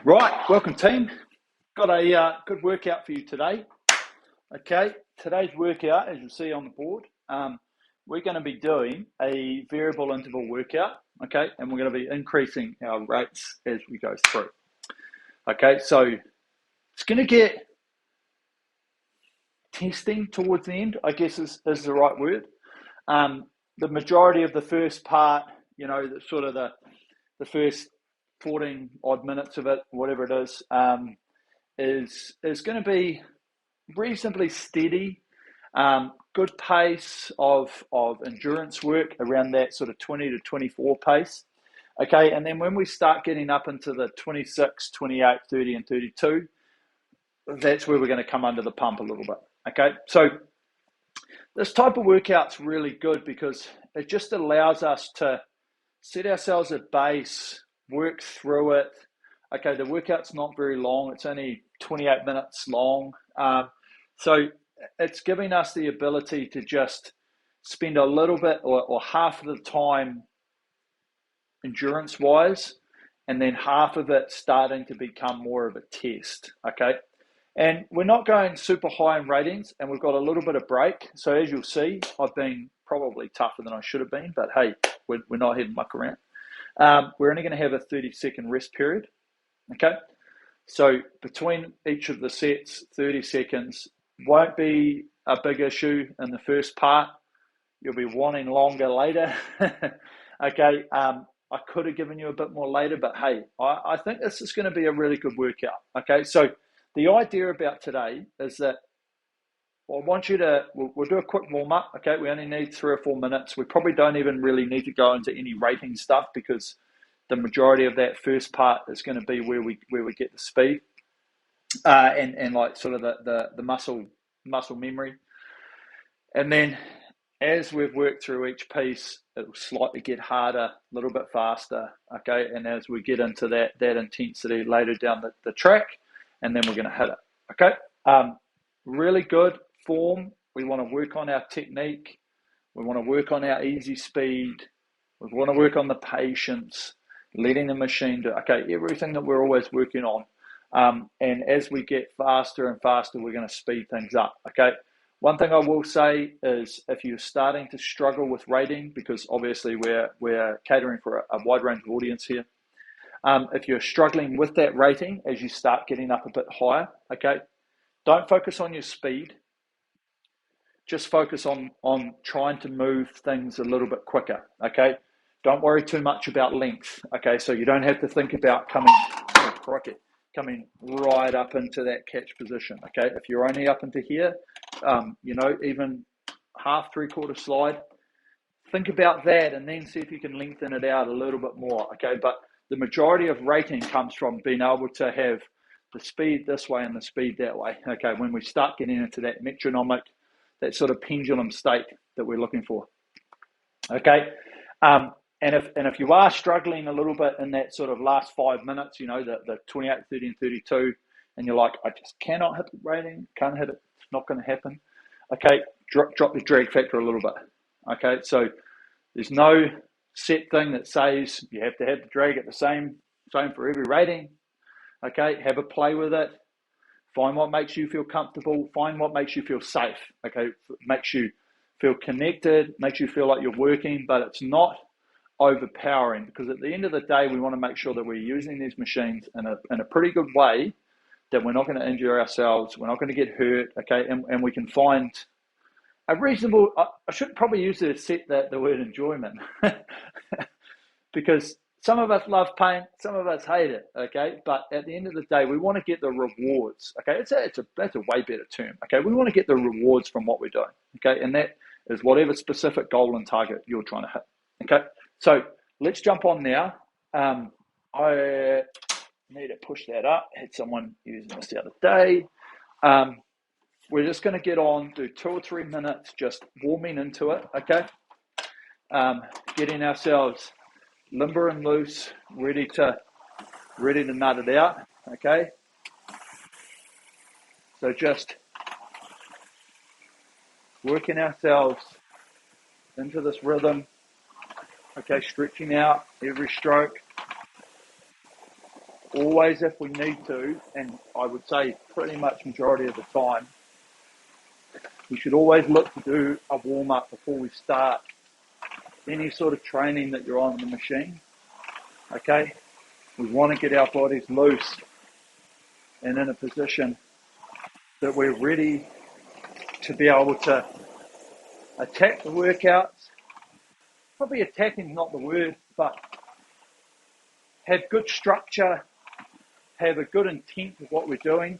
Right, welcome team. Got a good workout for you today. Okay, today's workout, as you'll see on the board, we're going to be doing a variable interval workout. Okay, and we're going to be increasing our rates as we go through. Okay, so it's going to get testing towards the end, I guess is the right word. The majority of the first part, the sort of the first 14 odd minutes of it, whatever it is going to be reasonably steady, good pace of endurance work around that sort of 20 to 24 pace. Okay, and then when we start getting up into the 26, 28, 30 and 32, that's where we're going to come under the pump a little bit. Okay, so this type of workout's really good because it just allows us to set ourselves a base, work through it. Okay, the workout's not very long. It's only 28 minutes long. So it's giving us the ability to just spend a little bit or half of the time endurance-wise, and then half of it starting to become more of a test, okay? And we're not going super high in ratings, and we've got a little bit of break. So as you'll see, I've been probably tougher than I should have been, but hey, we're not here to muck around. We're only going to have a 30-second rest period, okay? So between each of the sets, 30 seconds won't be a big issue in the first part. You'll be wanting longer later, okay? I could have given you a bit more later, but hey, I think this is going to be a really good workout, okay? So the idea about today is that I want you to, we'll do a quick warm-up, okay? We only need 3 or 4 minutes. We probably don't even really need to go into any rating stuff because the majority of that first part is going to be where we get the speed and like sort of the muscle memory. And then as we've worked through each piece, it will slightly get harder, a little bit faster, okay? And as we get into that intensity later down the track, and then we're going to hit it, okay? Really good form. We want to work on our technique. We want to work on our easy speed. We want to work on the patience, letting the machine do, okay, everything that we're always working on. And as we get faster and faster, we're going to speed things up, okay? One thing I will say is if you're starting to struggle with rating, because obviously we're catering for a wide range of audience here. If you're struggling with that rating as you start getting up a bit higher, okay, don't focus on your speed. Just focus on trying to move things a little bit quicker, okay? Don't worry too much about length, okay? So you don't have to think about coming right up into that catch position, okay? If you're only up into here, even half, 3/4 slide, think about that and then see if you can lengthen it out a little bit more, okay? But the majority of rating comes from being able to have the speed this way and the speed that way, okay? When we start getting into that metronomic, that sort of pendulum state that we're looking for, okay? And if you are struggling a little bit in that sort of last 5 minutes, the 28, 30 and 32, and you're like, I just cannot hit the rating, can't hit it, it's not going to happen, okay, drop the drag factor a little bit, okay? So there's no set thing that says you have to have the drag at the same for every rating, okay? Have a play with it. Find what makes you feel comfortable. Find what makes you feel safe, okay? Makes you feel connected, makes you feel like you're working, but it's not overpowering, because at the end of the day, we want to make sure that we're using these machines in a pretty good way, that we're not going to injure ourselves, we're not going to get hurt, okay? And we can find a reasonable, I should probably use the word enjoyment, because some of us love pain, some of us hate it, okay? But at the end of the day, we want to get the rewards, okay? That's a way better term, okay? We want to get the rewards from what we're doing, okay? And that is whatever specific goal and target you're trying to hit, okay? So let's jump on now. I need to push that up. I had someone using this the other day. We're just going to get on, do 2 or 3 minutes, just warming into it, okay? Getting ourselves limber and loose, ready to nut it out, okay? So just working ourselves into this rhythm, okay? Stretching out every stroke. always, if we need to, and I would say pretty much majority of the time, we should always look to do a warm-up before we start any sort of training that you're on the machine, okay? We want to get our bodies loose and in a position that we're ready to be able to attack the workouts. Probably attacking is not the word, but have good structure, have a good intent of what we're doing,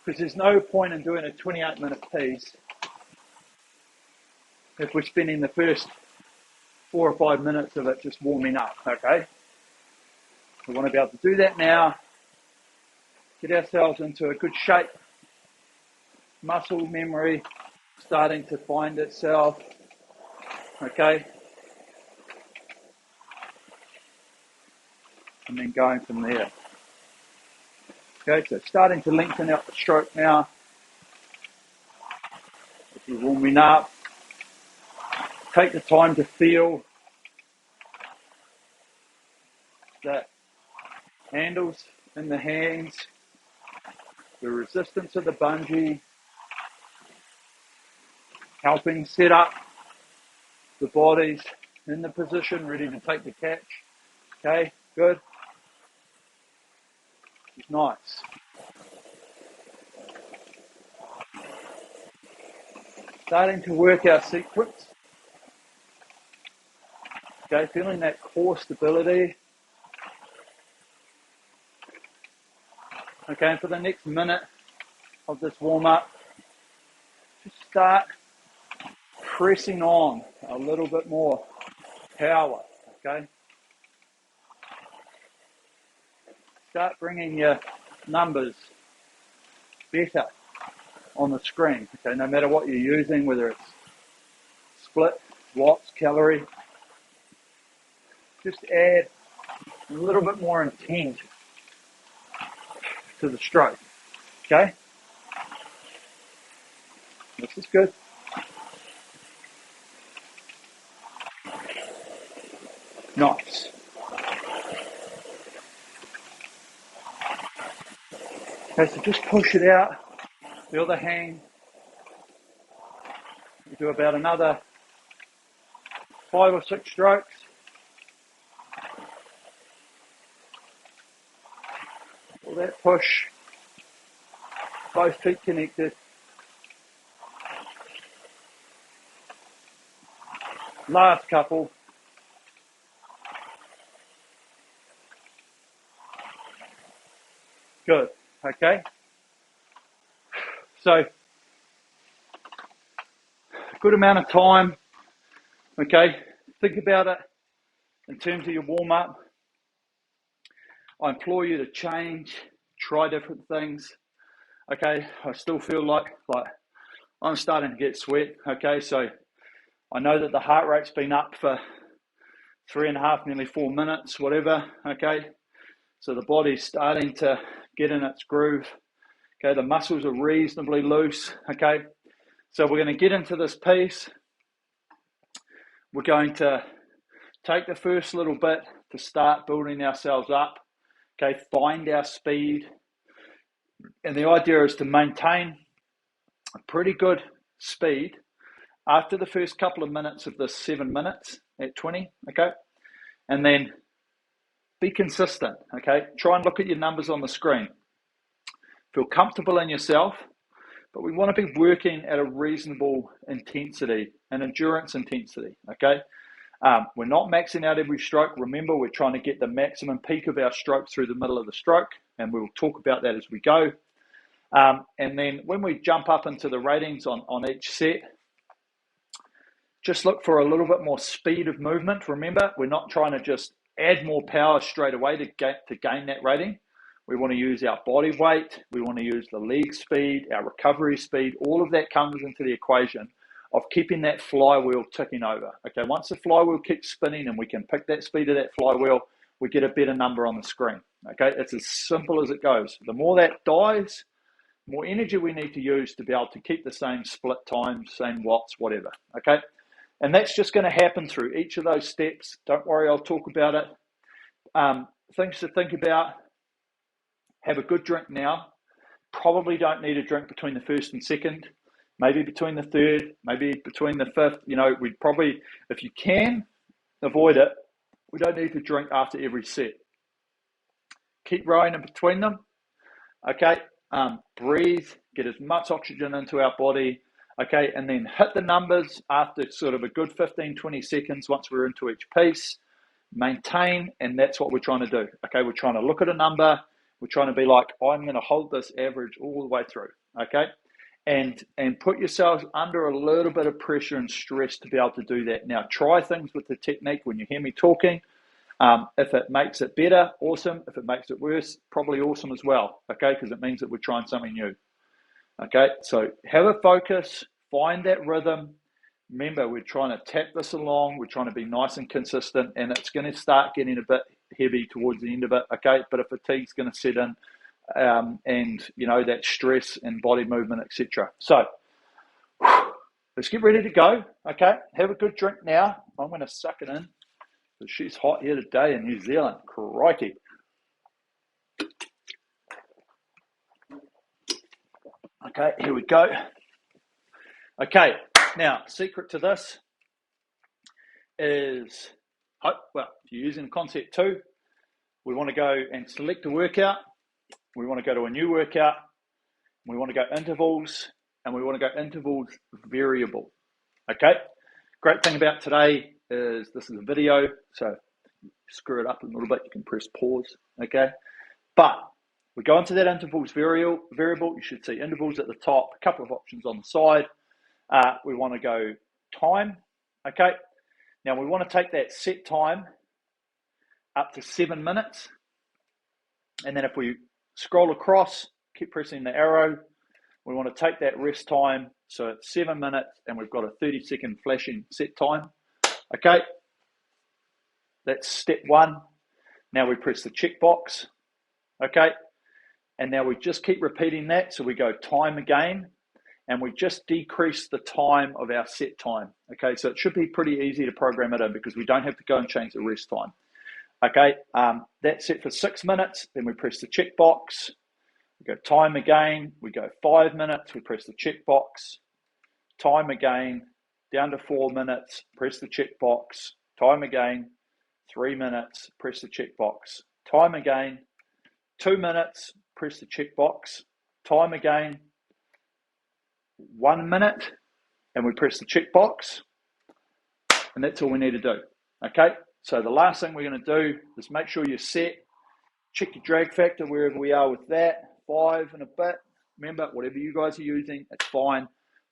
because there's no point in doing a 28-minute piece if we're spending the first 4 or 5 minutes of it just warming up, okay? We want to be able to do that now, get ourselves into a good shape, muscle memory starting to find itself, okay? And then going from there. Okay, so starting to lengthen out the stroke now. If you're warming up, take the time to feel the handles in the hands, the resistance of the bungee, helping set up the bodies in the position, ready to take the catch. Okay, good. Nice. Starting to work our sequence. Okay, feeling that core stability. Okay, and for the next minute of this warm-up, just start pressing on a little bit more power, okay? Start bringing your numbers better on the screen, okay? No matter what you're using, whether it's split, watts, calorie, just add a little bit more intent to the stroke, okay? This is good. Nice. Okay, so just push it out. Feel the hang. You do about another 5 or 6 strokes. Feel that push. Both feet connected. Last couple. Good. Okay. So, good amount of time. Okay. Think about it in terms of your warm-up. I implore you to change, try different things. Okay. I still feel like I'm starting to get sweat. Okay. So, I know that the heart rate's been up for 3.5, nearly 4 minutes, whatever. Okay. So, the body's starting to get in its groove. Okay. The muscles are reasonably loose. Okay. So, we're going to get into this piece. We're going to take the first little bit to start building ourselves up. Okay, find our speed. And the idea is to maintain a pretty good speed after the first couple of minutes of this 7 minutes at 20, okay? And then be consistent, okay? Try and look at your numbers on the screen. Feel comfortable in yourself, but we want to be working at a reasonable intensity, an endurance intensity, okay? We're not maxing out every stroke. Remember, we're trying to get the maximum peak of our stroke through the middle of the stroke, and we'll talk about that as we go. And then when we jump up into the ratings on each set, just look for a little bit more speed of movement. Remember, we're not trying to just add more power straight away to gain that rating. We want to use our body weight. We want to use the leg speed, our recovery speed. All of that comes into the equation of keeping that flywheel ticking over. Okay, once the flywheel keeps spinning and we can pick that speed of that flywheel, we get a better number on the screen. Okay, it's as simple as it goes. The more that dies, the more energy we need to use to be able to keep the same split times, same watts, whatever. Okay, and that's just going to happen through each of those steps. Don't worry, I'll talk about it. Things to think about. have a good drink now. Probably don't need a drink between the first and second, maybe between the third, maybe between the fifth. You know, we'd probably, if you can avoid it, we don't need to drink after every set. Keep rowing in between them, okay? Breathe, get as much oxygen into our body, okay? And then hit the numbers after sort of a good 15, 20 seconds once we're into each piece. Maintain, and that's what we're trying to do, okay? We're trying to look at a number. We're trying to be like, I'm going to hold this average all the way through, okay? And put yourselves under a little bit of pressure and stress to be able to do that. Now, try things with the technique when you hear me talking. If it makes it better, awesome. If it makes it worse, probably awesome as well, okay? Because it means that we're trying something new, okay? So have a focus, find that rhythm. Remember, we're trying to tap this along. We're trying to be nice and consistent, and it's going to start getting a bit heavy towards the end of it, okay? But a fatigue's going to set in, and, you know, that stress and body movement, etc. So let's get ready to go, okay? Have a good drink now. I'm going to suck it in. She's hot here today in New Zealand. Crikey. Okay, here we go. Okay, now, secret to this is, well, if you're using Concept 2, we want to go and select a workout. We want to go to a new workout. We want to go intervals, and we want to go intervals variable. Okay? Great thing about today is this is a video, so screw it up a little bit, you can press pause, okay? But we go into that intervals variable. You should see intervals at the top, a couple of options on the side. We want to go time, okay? Now we want to take that set time up to 7 minutes. And then if we scroll across, keep pressing the arrow, we want to take that rest time. So it's 7 minutes and we've got a 30-second flashing set time, okay? That's step one. Now we press the checkbox, okay? And now we just keep repeating that. So we go time again, and we just decrease the time of our set time, okay? So it should be pretty easy to program it in because we don't have to go and change the rest time, okay? That's set for 6 minutes. Then we press the checkbox. We go time again. We go 5 minutes. We press the checkbox. Time again. Down to 4 minutes. Press the checkbox. Time again. 3 minutes, press the checkbox. Time again. 2 minutes, press the checkbox. Time again. 1 minute, and we press the checkbox. And that's all we need to do. Okay? So the last thing we're going to do is make sure you're set. Check your drag factor wherever we are with that. 5 and a bit. Remember, whatever you guys are using, it's fine.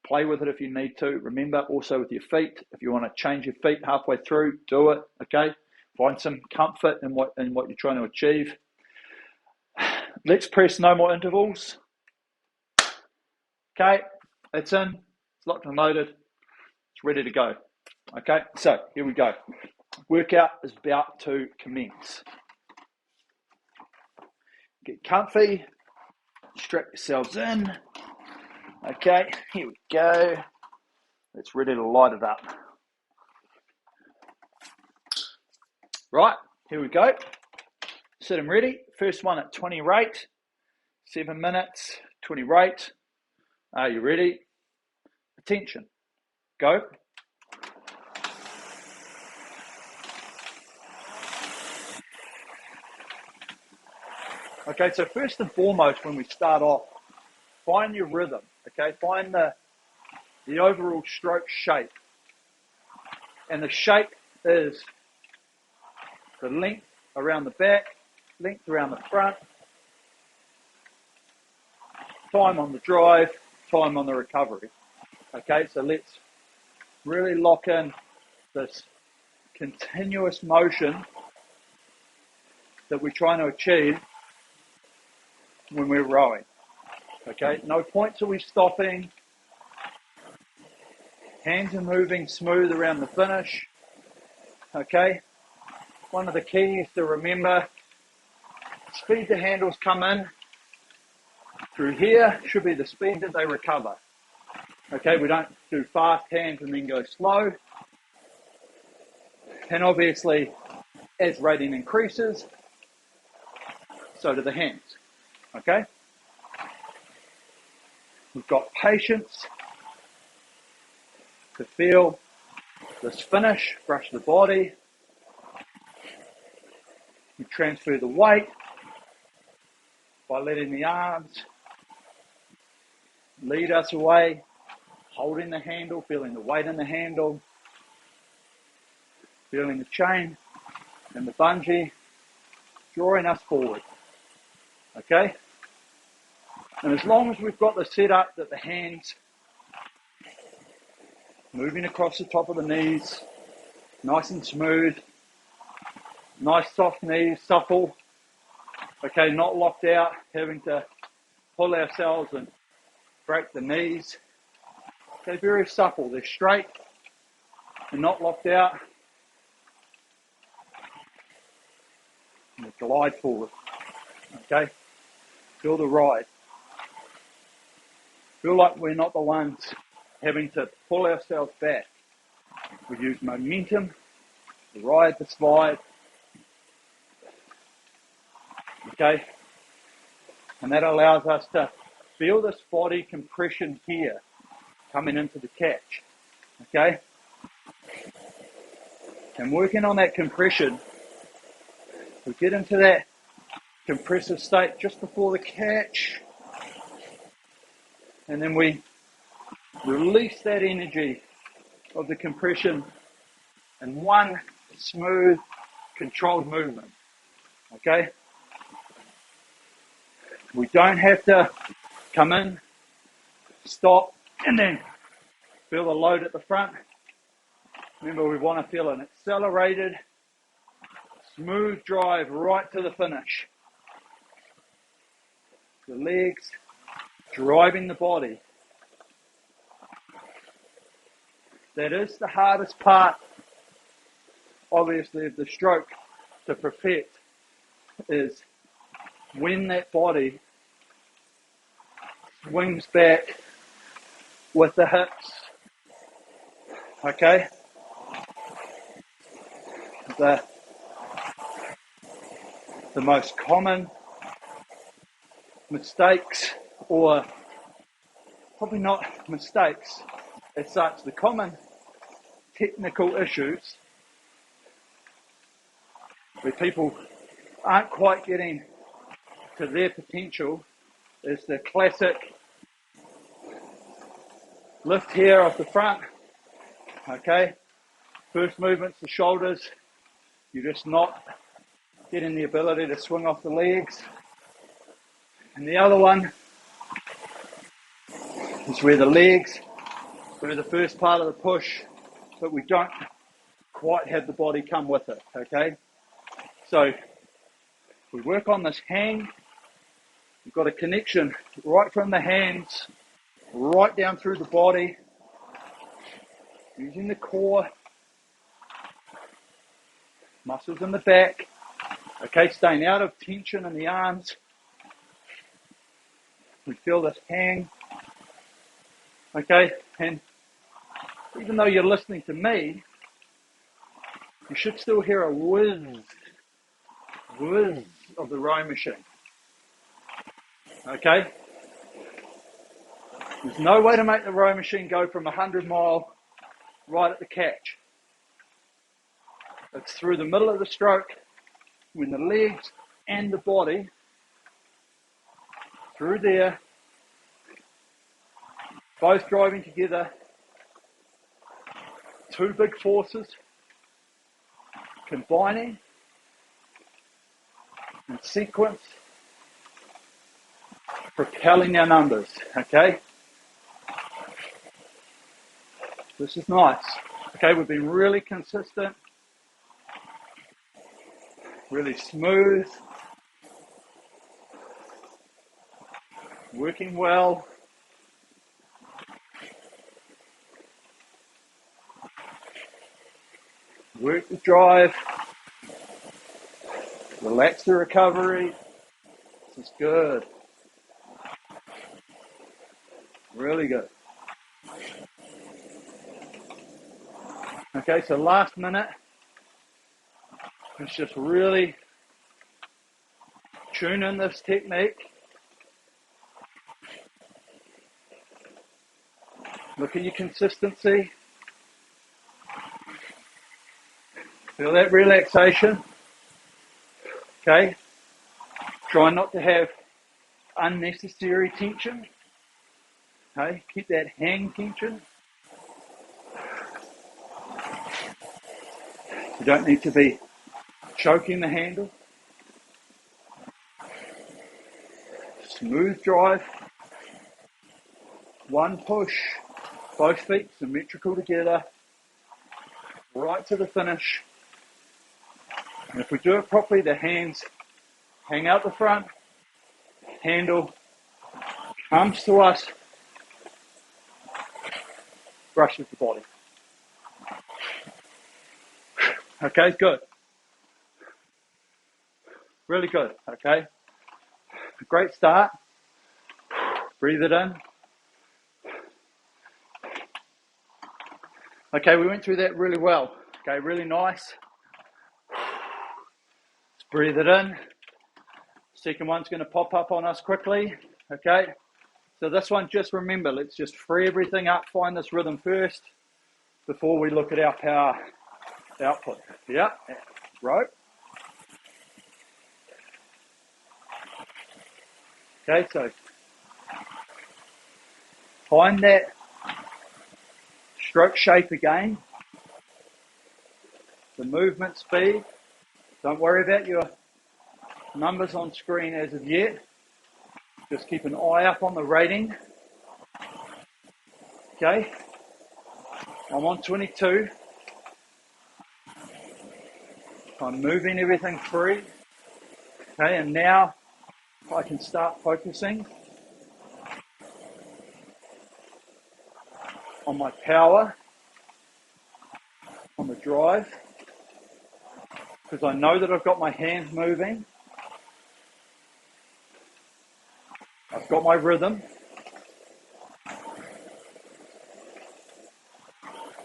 Play with it if you need to. Remember, also with your feet, if you want to change your feet halfway through, do it. Okay? Find some comfort in what you're trying to achieve. Let's press no more intervals. Okay, it's in, it's locked and loaded, it's ready to go. Okay, so here we go. Workout is about to commence. Get comfy, strap yourselves in. Okay, here we go. It's ready to light it up. Right, here we go. Set them ready. First one at 20 rate. 7 minutes, 20 rate. Are you ready? Attention. Go. Okay, so first and foremost, when we start off, find your rhythm. Okay, find the overall stroke shape. And the shape is the length around the back, length around the front, time on the drive, time on the recovery. Okay, so let's really lock in this continuous motion that we're trying to achieve when we're rowing. Okay, no points are we stopping. Hands are moving smooth around the finish. Okay, one of the keys to remember, speed the handles come in through here should be the speed that they recover. Okay, we don't do fast hands and then go slow. And obviously, as rating increases, so do the hands. okay? We've got patience to feel this finish, brush the body, we transfer the weight by letting the arms lead us away, holding the handle, feeling the weight in the handle, feeling the chain and the bungee, drawing us forward, okay? And as long as we've got the setup that the hands moving across the top of the knees, nice and smooth, nice soft knees, supple, okay, not locked out, having to pull ourselves and break the knees. They're very supple, they're straight, they're not locked out, and they glide forward, okay? Feel the ride. Feel like we're not the ones having to pull ourselves back. We use momentum to ride the slide, okay? And that allows us to feel this body compression here coming into the catch, okay? And working on that compression, we get into that compressive state just before the catch, and then we release that energy of the compression in one smooth, controlled movement, okay? We don't have to come in, stop, and then feel the load at the front. Remember, we want to feel an accelerated, smooth drive right to the finish. The legs driving the body. That is the hardest part, obviously, of the stroke to perfect, is when that body swings back with the hips, okay? The most common mistakes, or probably not mistakes as such, the common technical issues where people aren't quite getting to their potential is the classic lift here off the front, okay? First movement's the shoulders, you're just not getting the ability to swing off the legs. And the other one is where the legs do the first part of the push, but we don't quite have the body come with it, okay? So we work on this hang. We've got a connection right from the hands, right down through the body, using the core, muscles in the back, okay, staying out of tension in the arms. We feel this hang, okay, and even though you're listening to me, you should still hear a whiz of the rowing machine, okay? There's no way to make the rowing machine go from 100 mile right at the catch. It's through the middle of the stroke, when the legs and the body, through there, both driving together, two big forces, combining in sequence, propelling our numbers, okay? This is nice. Okay, we've been really consistent, really smooth, working well. Work the drive, relax the recovery. This is good. Really good. Okay, so last minute, let's just really tune in this technique. Look at your consistency. Feel that relaxation. Okay. Try not to have unnecessary tension. Okay. Keep that hang tension. You don't need to be choking the handle. Smooth drive. One push. Both feet symmetrical together. Right to the finish. And if we do it properly, the hands hang out the front. Handle comes to us. Brushes the body. Okay, good. Really good, okay? Great start. Breathe it in. Okay, we went through that really well. Okay, really nice. Let's breathe it in. Second one's going to pop up on us quickly. Okay, so this one, just remember, let's just free everything up, find this rhythm first before we look at our power output. Yeah, rope. Okay, so find that stroke shape again. The movement speed. Don't worry about your numbers on screen as of yet. Just keep an eye up on the rating. Okay, I'm on 22. I'm moving everything free. Okay, and now I can start focusing on my power, on the drive, because I know that I've got my hands moving. I've got my rhythm.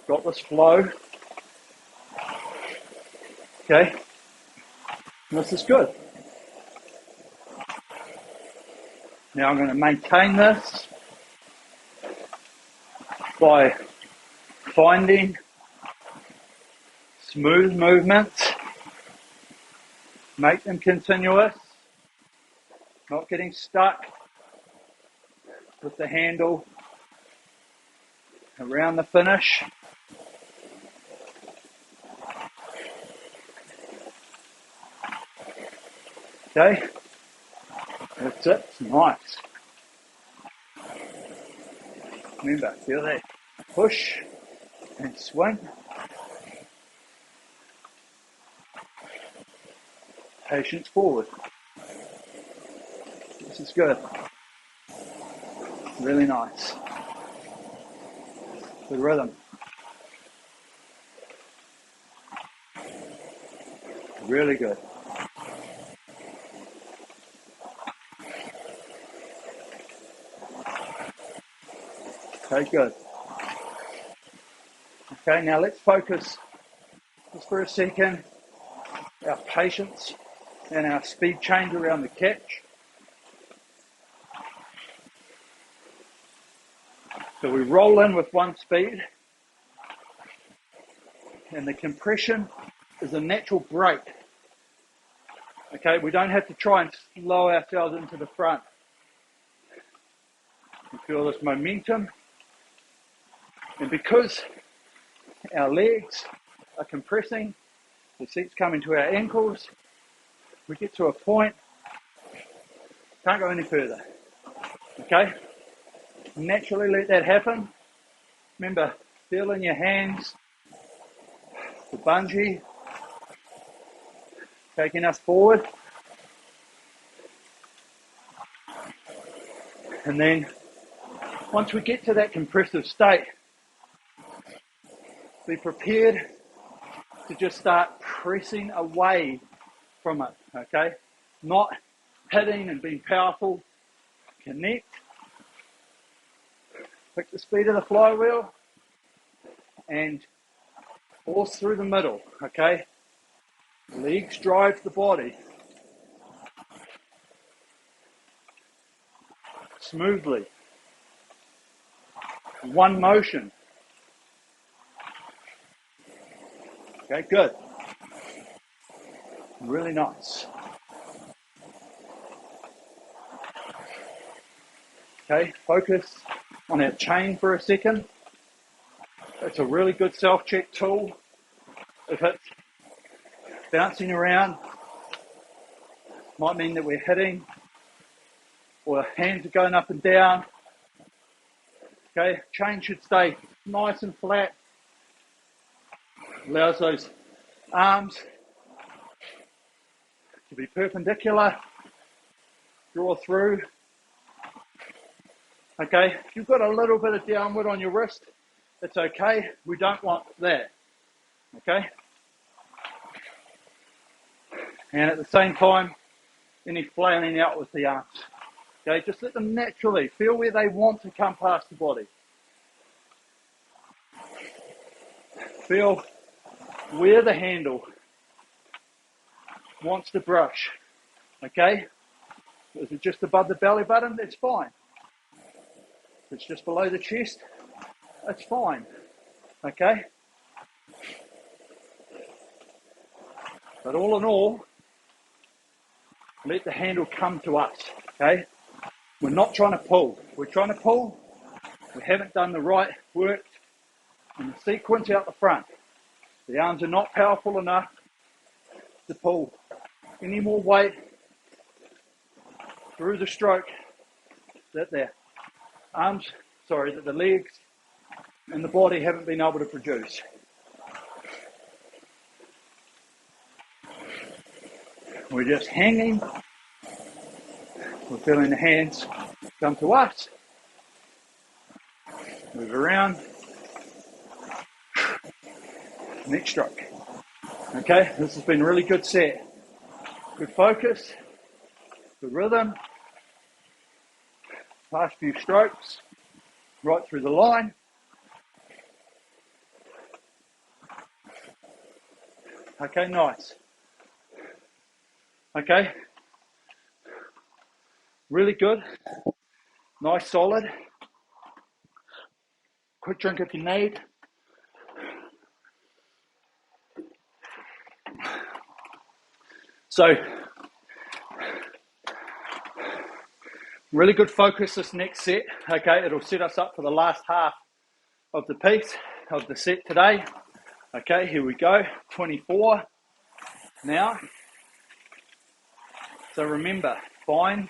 Got this flow. Okay, and this is good. Now I'm going to maintain this by finding smooth movements, make them continuous, not getting stuck with the handle around the finish. Okay, that's it, it's nice. Remember, feel that push and swing. Patience forward. This is good. Really nice. Good rhythm. Really good. Okay, good. Okay, now let's focus just for a second. Our patience and our speed change around the catch. So we roll in with one speed, and the compression is a natural break. Okay, we don't have to try and slow ourselves into the front. We feel this momentum, and because our legs are compressing, the seat's coming to our ankles, we get to a point, can't go any further. Okay, naturally let that happen. Remember, feel in your hands the bungee taking us forward. And then once we get to that compressive state, be prepared to just start pressing away from it, okay? Not hitting and being powerful. Connect. Pick the speed of the flywheel and force through the middle, okay? Legs drive the body. Smoothly. One motion. Okay, good. Really nice. Okay, focus on our chain for a second. It's a really good self-check tool. If it's bouncing around, might mean that we're hitting, or hands are going up and down. Okay, chain should stay nice and flat. Allows those arms to be perpendicular. Draw through. Okay, if you've got a little bit of downward on your wrist, it's okay. We don't want that. Okay? And at the same time, any flailing out with the arms. Okay, just let them naturally feel where they want to come past the body. Feel where the handle wants to brush. Okay? Is it just above the belly button? That's fine. If it's just below the chest, that's fine. Okay? But all in all, let the handle come to us. Okay? We're not trying to pull. We're trying to pull. We haven't done the right work in the sequence out the front. The arms are not powerful enough to pull any more weight through the stroke that the legs and the body haven't been able to produce. We're just hanging. We're feeling the hands come to us. Move around. Next stroke. Okay, this has been a really good set. Good focus, good rhythm. Last few strokes, right through the line. Okay, nice. Okay, really good. Nice, solid. Quick drink if you need. So, really good focus this next set. Okay, it'll set us up for the last half of the piece, of the set today. Okay, here we go, 24 now. So remember, find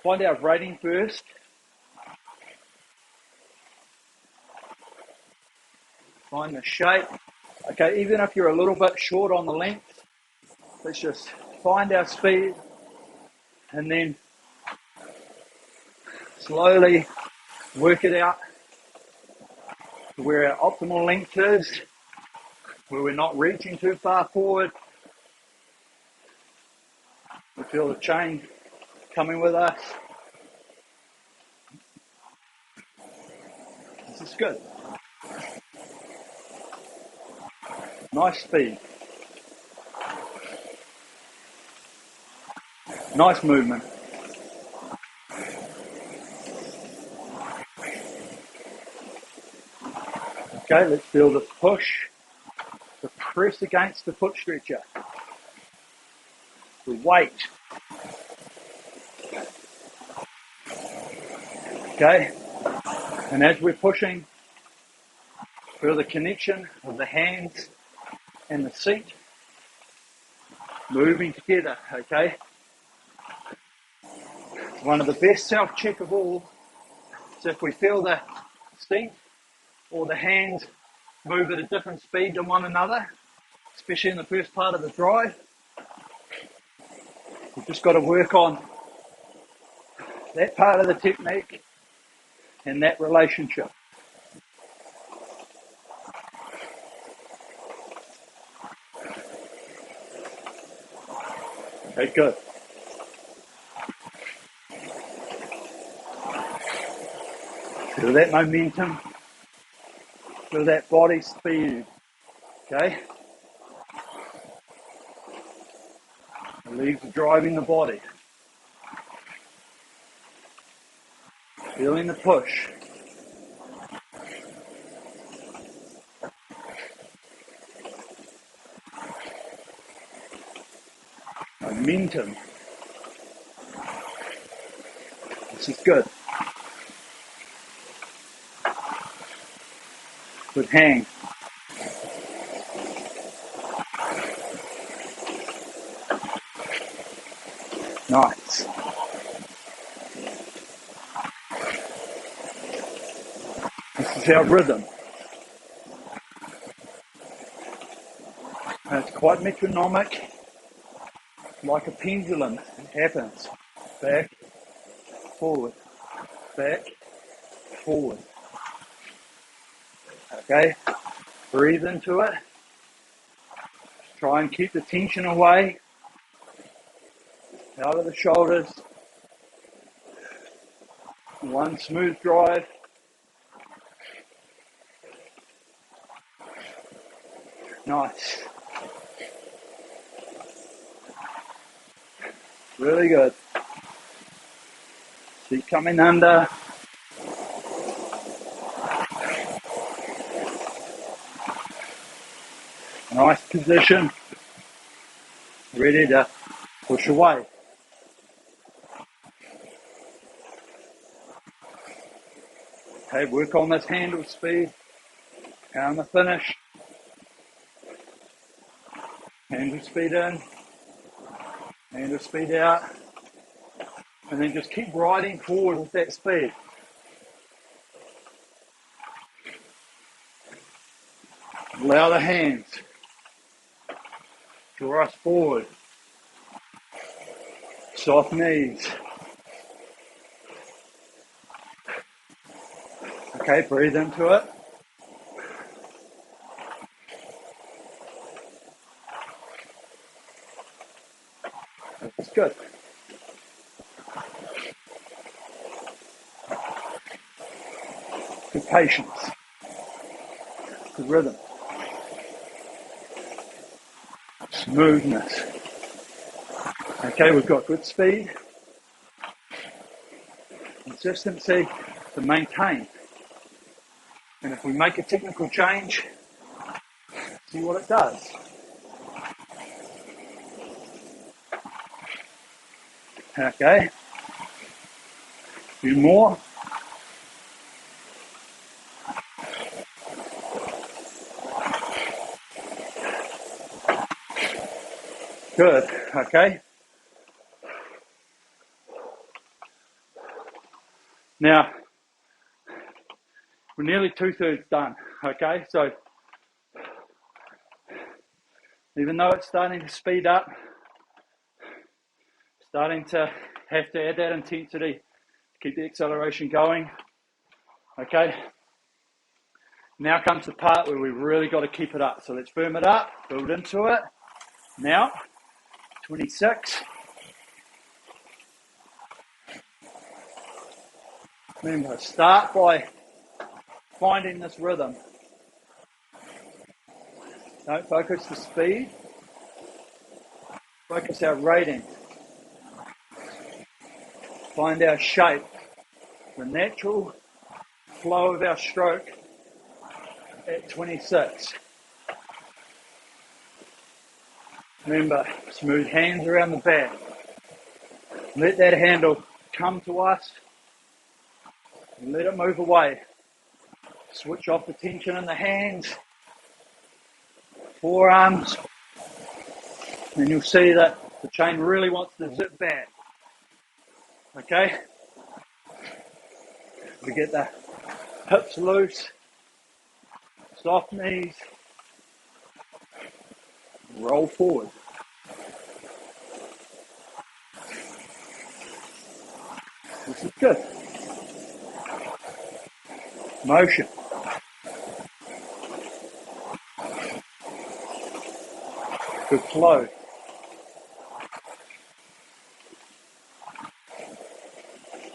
our rating first. Find the shape. Okay, even if you're a little bit short on the length, let's just find our speed and then slowly work it out to where our optimal length is, where we're not reaching too far forward. We feel the chain coming with us. This is good. Nice speed. Nice movement. Okay, let's feel the push, the press against the foot stretcher, the weight. Okay, and as we're pushing, feel the connection of the hands and the seat moving together, okay? One of the best self-check of all is if we feel the seat or the hands move at a different speed than one another, especially in the first part of the drive. We've just got to work on that part of the technique and that relationship. Okay, good. Feel that momentum, feel that body speed, okay? The legs are driving the body. Feeling the push. Momentum. This is good. Good hang. Nice. This is our rhythm. And it's quite metronomic, like a pendulum. It happens. Back, forward, back, forward. Okay, breathe into it. Try and keep the tension away, out of the shoulders. One smooth drive. Nice. Really good. Keep coming under. Nice position. Ready to push away. Okay, work on this handle speed. Down the finish. Handle speed in. Handle speed out. And then just keep riding forward with that speed. Allow the hands draw us forward. Soft knees. Okay, breathe into it. That's good. Good patience. Good rhythm. Smoothness. Okay, we've got good speed. Consistency to maintain. And if we make a technical change, see what it does. Okay. A few more. Good. Okay. Now, we're nearly 2/3 done. Okay, so even though it's starting to speed up, starting to have to add that intensity to keep the acceleration going. Okay. Now comes the part where we really got to keep it up. So let's firm it up, build into it. Now, 26. Remember, start by finding this rhythm. Don't focus the speed. Focus our rating. Find our shape. The natural flow of our stroke at 26. Remember, smooth hands around the back. Let that handle come to us and let it move away. Switch off the tension in the hands, forearms, and you'll see that the chain really wants to zip back. Okay? We get the hips loose, soft knees, roll forward. This is good. Motion. Good flow.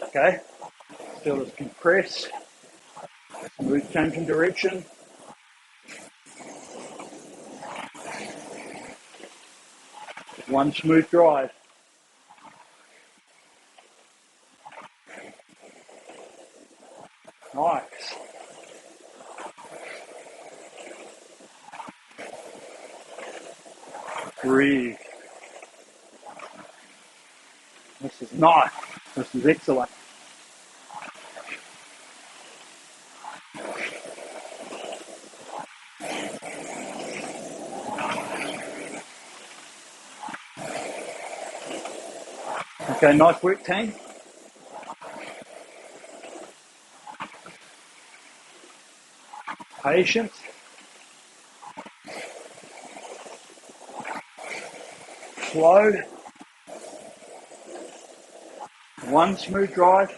Okay? Feel this compress. Smooth change in direction. One smooth drive. Nice. Breathe. This is nice. This is excellent. Okay, nice work, team. Patience. Slow. One smooth drive.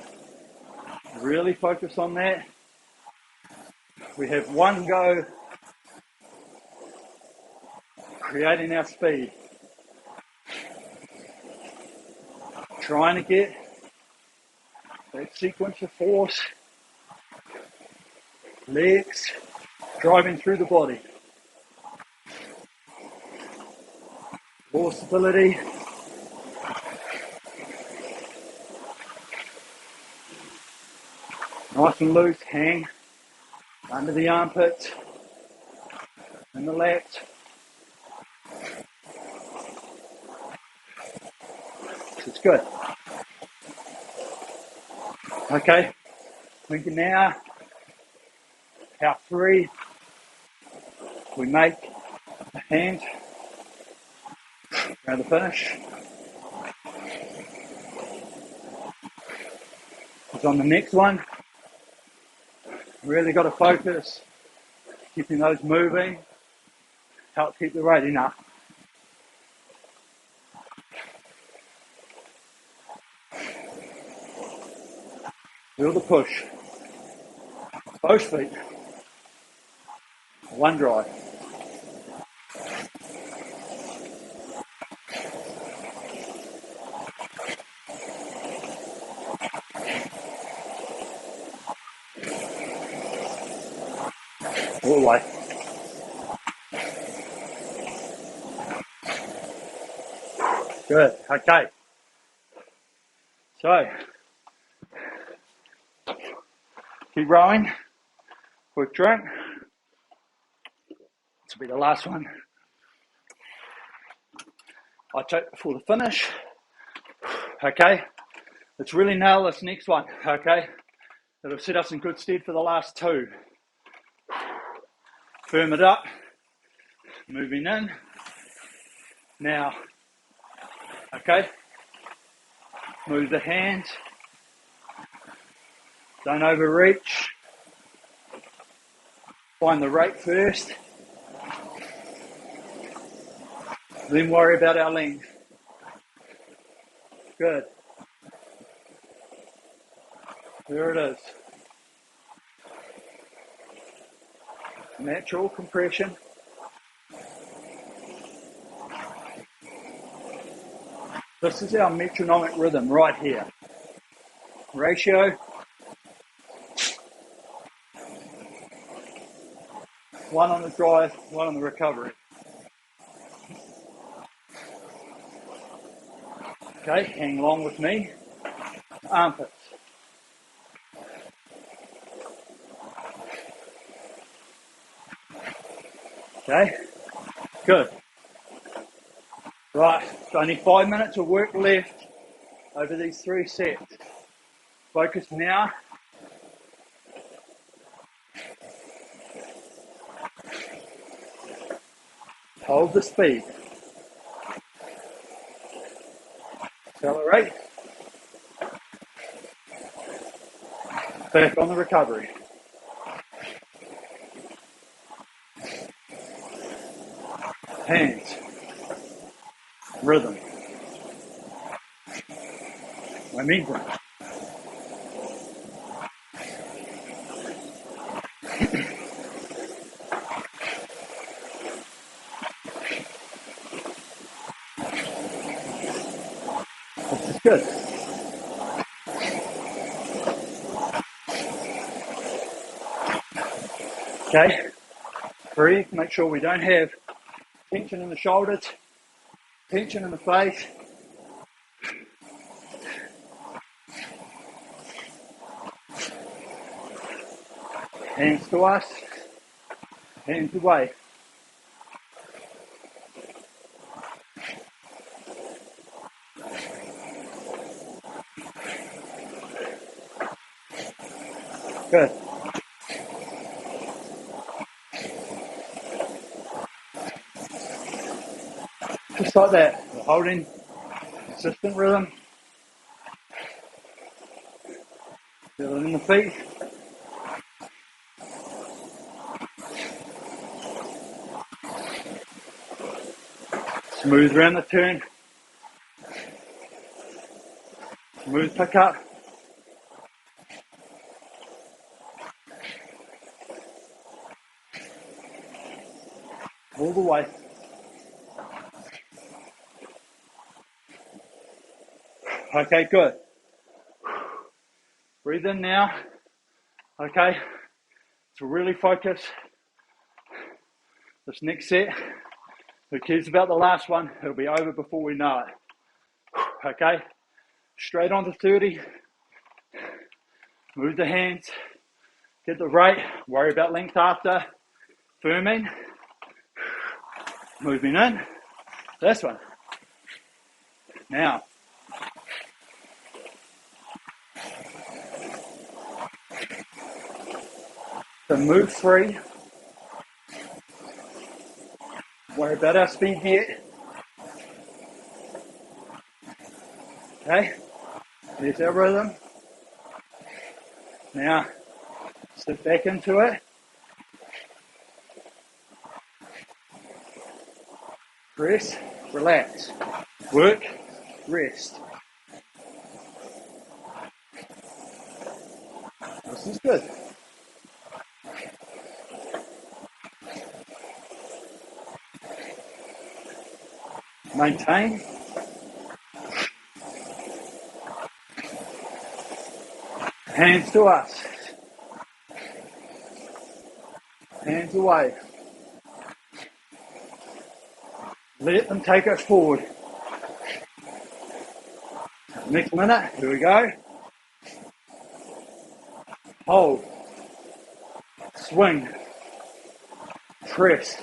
Really focus on that. We have one go, creating our speed. Trying to get that sequence of force, legs, driving through the body. More stability. Nice and loose, hang under the armpits and the lats. It's good. Okay, we can now count 3. We make a hand around the finish. It's on the next one. Really got to focus, keeping those moving, help keep the rating up. Feel the push. Both feet. One drive. All the way. Good. Okay. So, keep rowing. Quick drink. This will be the last one I take before the finish. Okay. Let's really nail this next one. Okay. It'll set us in good stead for the last 2. Firm it up. Moving in. Now. Okay. Move the hands. Don't overreach. Find the rate first. Then worry about our length. Good. There it is. Natural compression. This is our metronomic rhythm right here. Ratio. 1 on the drive, 1 on the recovery. Okay, hang along with me. Armpits. Okay, good. Right, so only 5 minutes of work left over these 3 sets. Focus now. Hold the speed. Accelerate. Back on the recovery. Hands. Rhythm. Momentum. This is good. Okay, breathe, make sure we don't have tension in the shoulders, tension in the face. Hands to us, hands away. Good. Just like that. We're holding consistent rhythm. Feel it in the feet. Smooth around the turn. Smooth pick up. All the way. Okay, good. Breathe in now. Okay. So really focus. This next set. Who cares about the last one? It'll be over before we know it. Okay. Straight on to 30. Move the hands. Get the rate. Worry about length after. Firming. Moving in. This one. Now. So move free. Worry about our speed here. Okay. There's our rhythm. Now, step back into it. Press, relax. Work, rest. This is good. Maintain. Hands to us. Hands away. Let them take us forward. Next minute, here we go. Hold. Swing. Press.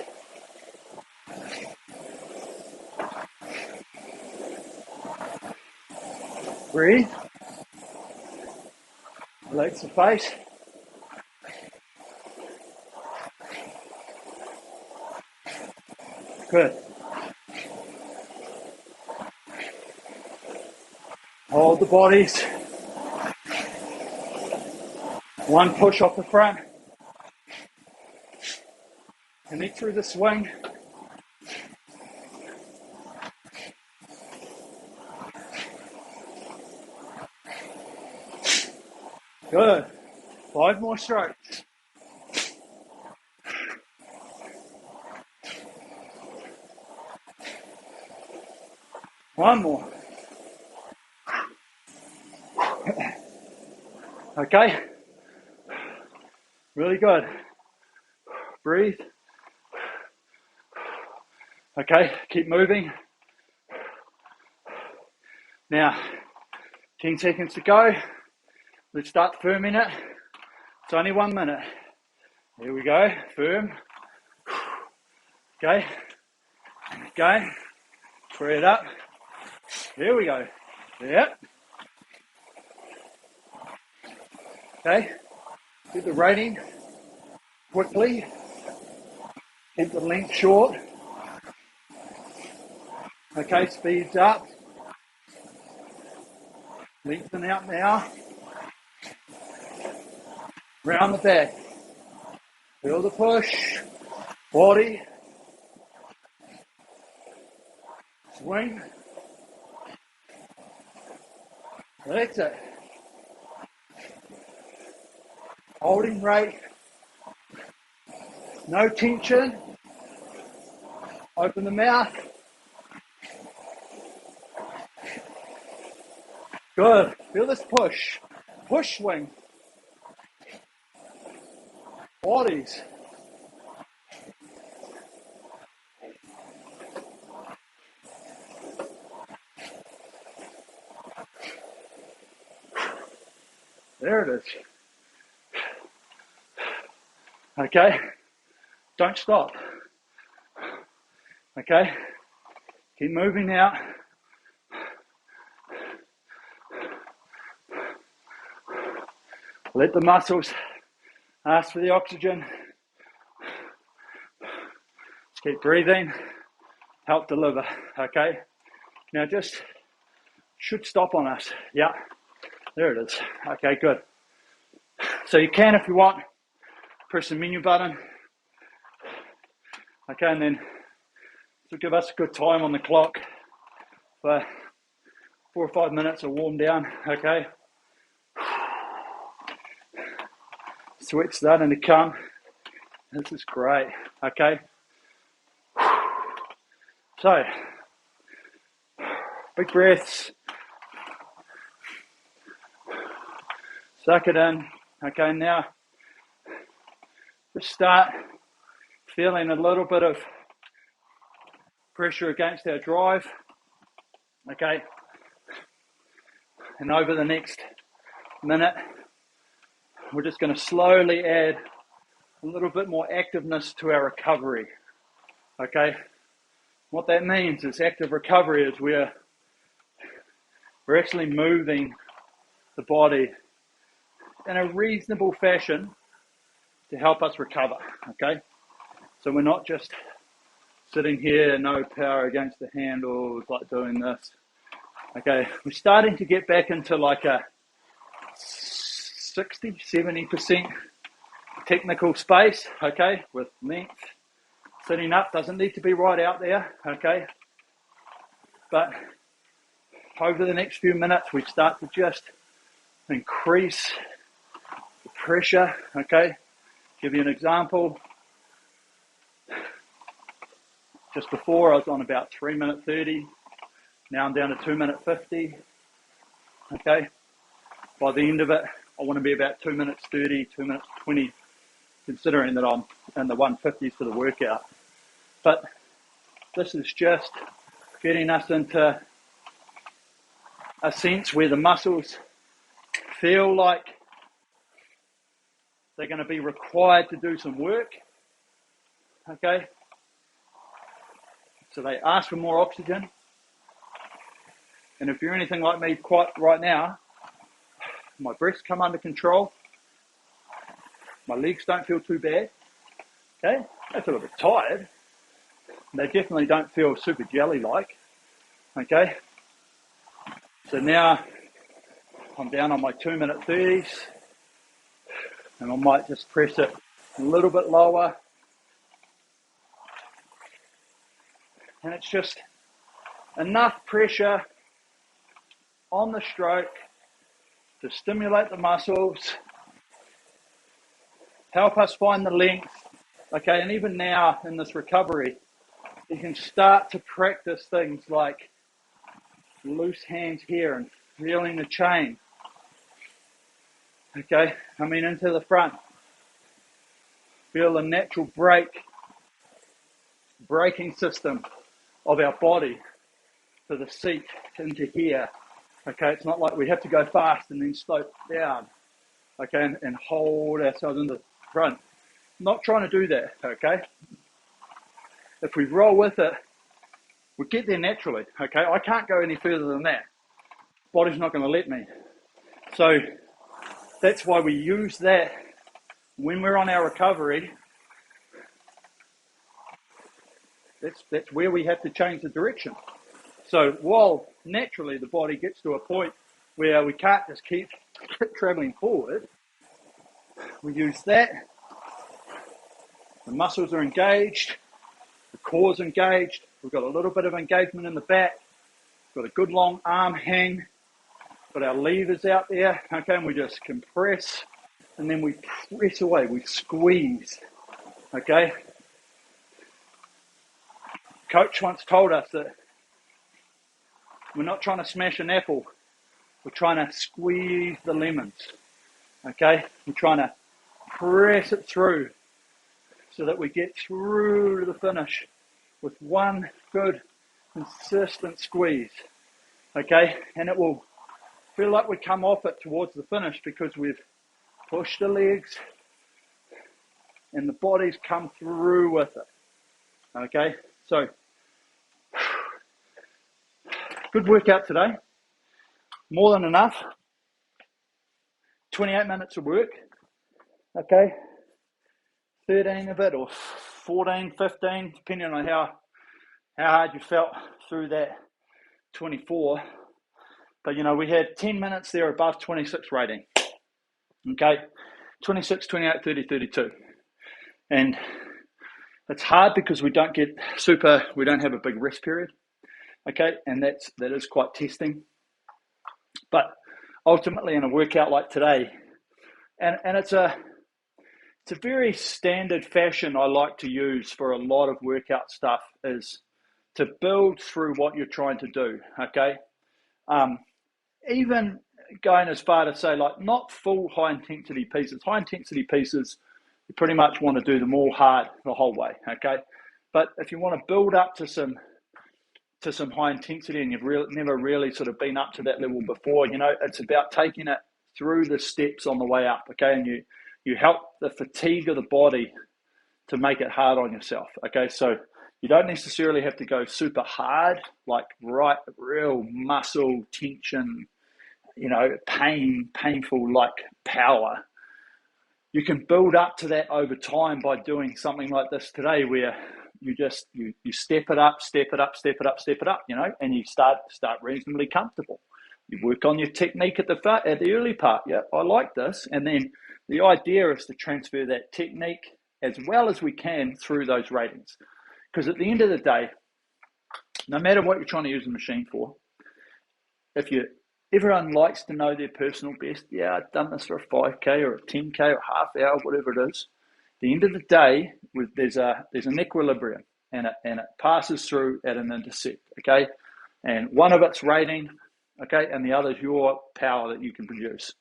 Breathe. Relax the face. Good. Hold the bodies. One push off the front. Connect through the swing. Good. 5 more strokes. One more. Okay. Really good. Breathe. Okay, keep moving. Now, 10 seconds to go. Let's start firming it. It's only 1 minute. Here we go, firm. Okay, again, free it up. Here we go. Yep. Okay, get the rating quickly. Keep the length short. Okay, speeds up. Lengthen out now. Round the back. Feel the push. Body. Swing. That's it. Holding rate. No tension. Open the mouth. Good. Feel this push. Push swing. Bodies. There it is. Okay. Don't stop. Okay. Keep moving out. Let the muscles Ask for the oxygen. Keep breathing. Help deliver, okay? Now just should stop on us. Yeah, there it is. Okay, good. So you can, if you want, press the menu button. Okay, and then to give us a good time on the clock for 4 or 5 minutes of warm down, okay? Sweat starting to come. This is great, okay? So, big breaths. Suck it in. Okay, now just start feeling a little bit of pressure against our drive. Okay, and over the next minute, we're just going to slowly add a little bit more activeness to our recovery. Okay, what that means is active recovery is we're actually moving the body in a reasonable fashion to help us recover. Okay, so we're not just sitting here, no power against the handles, like doing this. Okay, we're starting to get back into like a 60, 70% technical space, okay, with length. Sitting up doesn't need to be right out there, okay, but over the next few minutes, we start to just increase the pressure, okay. Give you an example. Just before, I was on about 3 minute 30. Now I'm down to 2 minute 50. Okay. By the end of it, I want to be about 2 minutes 30, 2 minutes 20, considering that I'm in the 150s for the workout. But this is just getting us into a sense where the muscles feel like they're going to be required to do some work. Okay. So they ask for more oxygen. And if you're anything like me quite right now, my breaths come under control. My legs don't feel too bad. Okay, I feel a bit tired. They definitely don't feel super jelly-like. Okay, so now I'm down on my 2 minute 30s, and I might just press it a little bit lower. And it's just enough pressure on the stroke to stimulate the muscles, help us find the length. Okay, and even now in this recovery, you can start to practice things like loose hands here and feeling the chain. Okay, coming into the front. Feel the natural braking system of our body to the seat into here. Okay, it's not like we have to go fast and then slow down. Okay, and hold ourselves in the front. Not trying to do that, okay? If we roll with it, we get there naturally, okay? I can't go any further than that. Body's not going to let me. So that's why we use that when we're on our recovery. That's where we have to change the direction. So while naturally the body gets to a point where we can't just keep traveling forward, we use that. The muscles are engaged, the core's engaged, we've got a little bit of engagement in the back, got a good long arm hang, got our levers out there, okay, and we just compress, and then we press away, we squeeze, okay. Coach once told us that we're not trying to smash an apple, we're trying to squeeze the lemons, okay. We're trying to press it through so that we get through to the finish with one good, consistent squeeze, okay? And it will feel like we come off it towards the finish because we've pushed the legs and the body's come through with it, okay? So, good workout today. More than enough. 28 minutes of work, okay? 13 of it, or 14, 15, depending on how hard you felt through that 24. But, we had 10 minutes there above 26 rating. Okay, 26, 28, 30, 32. And it's hard because we don't have a big rest period. Okay, and that is quite testing. But ultimately in a workout like today, and it's a very standard fashion I like to use for a lot of workout stuff, is to build through what you're trying to do, okay? Even going as far to say, like, not full high-intensity pieces. High-intensity pieces, you pretty much want to do them all hard the whole way, okay? But if you want to build up to some high intensity and you've never really sort of been up to that level before, it's about taking it through the steps on the way up, okay? And you help the fatigue of the body to make it hard on yourself, okay? So you don't necessarily have to go super hard, like real muscle tension, painful like power. You can build up to that over time by doing something like this today, where you step it up, and you start reasonably comfortable. You work on your technique at the early part. Yeah, I like this. And then the idea is to transfer that technique as well as we can through those ratings. Because at the end of the day, no matter what you're trying to use the machine for, everyone likes to know their personal best. Yeah, I've done this for a 5K or a 10K or a half hour, whatever it is. At the end of the day, there's an equilibrium, and it passes through at an intersect, okay? And one of it's rating, okay, and the other is your power that you can produce.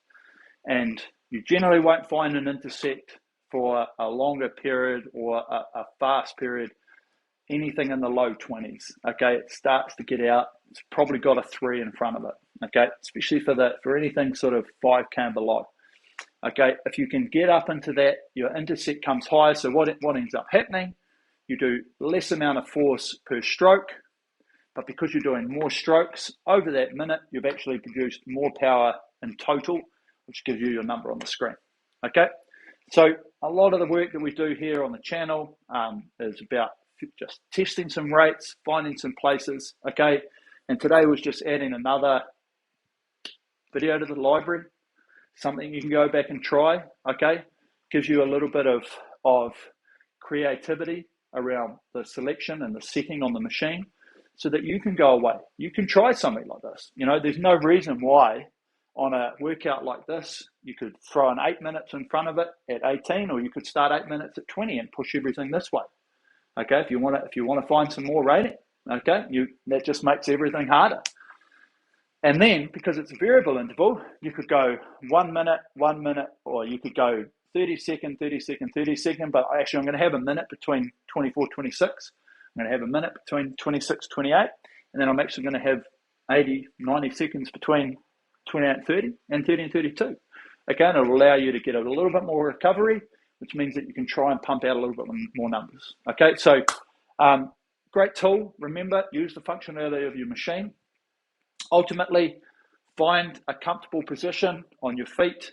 And you generally won't find an intersect for a longer period or a fast period, anything in the low 20s, okay? It starts to get out. It's probably got a 3 in front of it, okay? Especially for anything sort of 5K and below. Okay, if you can get up into that, your intersect comes higher. So what ends up happening, you do less amount of force per stroke, but because you're doing more strokes over that minute, you've actually produced more power in total, which gives you your number on the screen. Okay, so a lot of the work that we do here on the channel is about just testing some rates, finding some places, okay? And today was just adding another video to the library, something you can go back and try, okay? Gives you a little bit of creativity around the selection and the setting on the machine so that you can go away. You can try something like this. There's no reason why on a workout like this, you could throw an 8 minutes in front of it at 18, or you could start 8 minutes at 20 and push everything this way. Okay, if you want to find some more rating, okay, that just makes everything harder. And then, because it's a variable interval, you could go 1 minute, or you could go 30 second, 30 second, 30 second, but actually I'm going to have a minute between 24, 26. I'm going to have a minute between 26, 28, and then I'm actually going to have 80, 90 seconds between 28 and 30, and 30 and 32. Okay, and it'll allow you to get a little bit more recovery, which means that you can try and pump out a little bit more numbers. Okay, so great tool. Remember, use the functionality of your machine. Ultimately, find a comfortable position on your feet.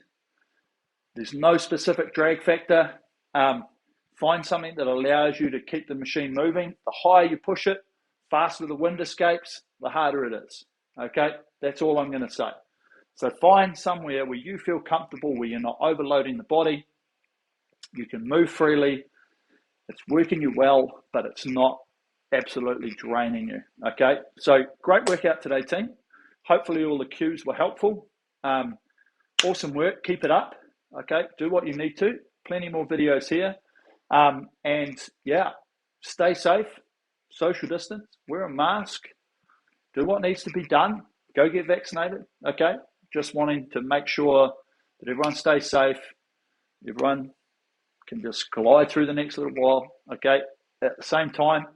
There's no specific drag factor. Find something that allows you to keep the machine moving. The higher you push it, faster the wind escapes, the harder it is. Okay, that's all I'm going to say. So find somewhere where you feel comfortable, where you're not overloading the body. You can move freely. It's working you well, but it's not absolutely draining you. Okay, so great workout today, team. Hopefully all the cues were helpful. Awesome work. Keep it up. Okay, do what you need to. Plenty more videos here. And yeah, stay safe, social distance, wear a mask, do what needs to be done, go get vaccinated. Okay, just wanting to make sure that everyone stays safe, everyone can just glide through the next little while. Okay, at the same time,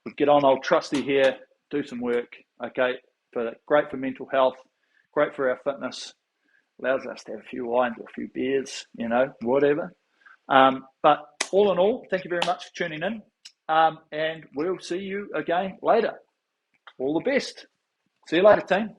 we get on old trusty here, do some work. Okay, great for mental health, great for our fitness, allows us to have a few wines or a few beers, whatever. But all in all, thank you very much for tuning in, and we'll see you again later. All the best. See you later, team.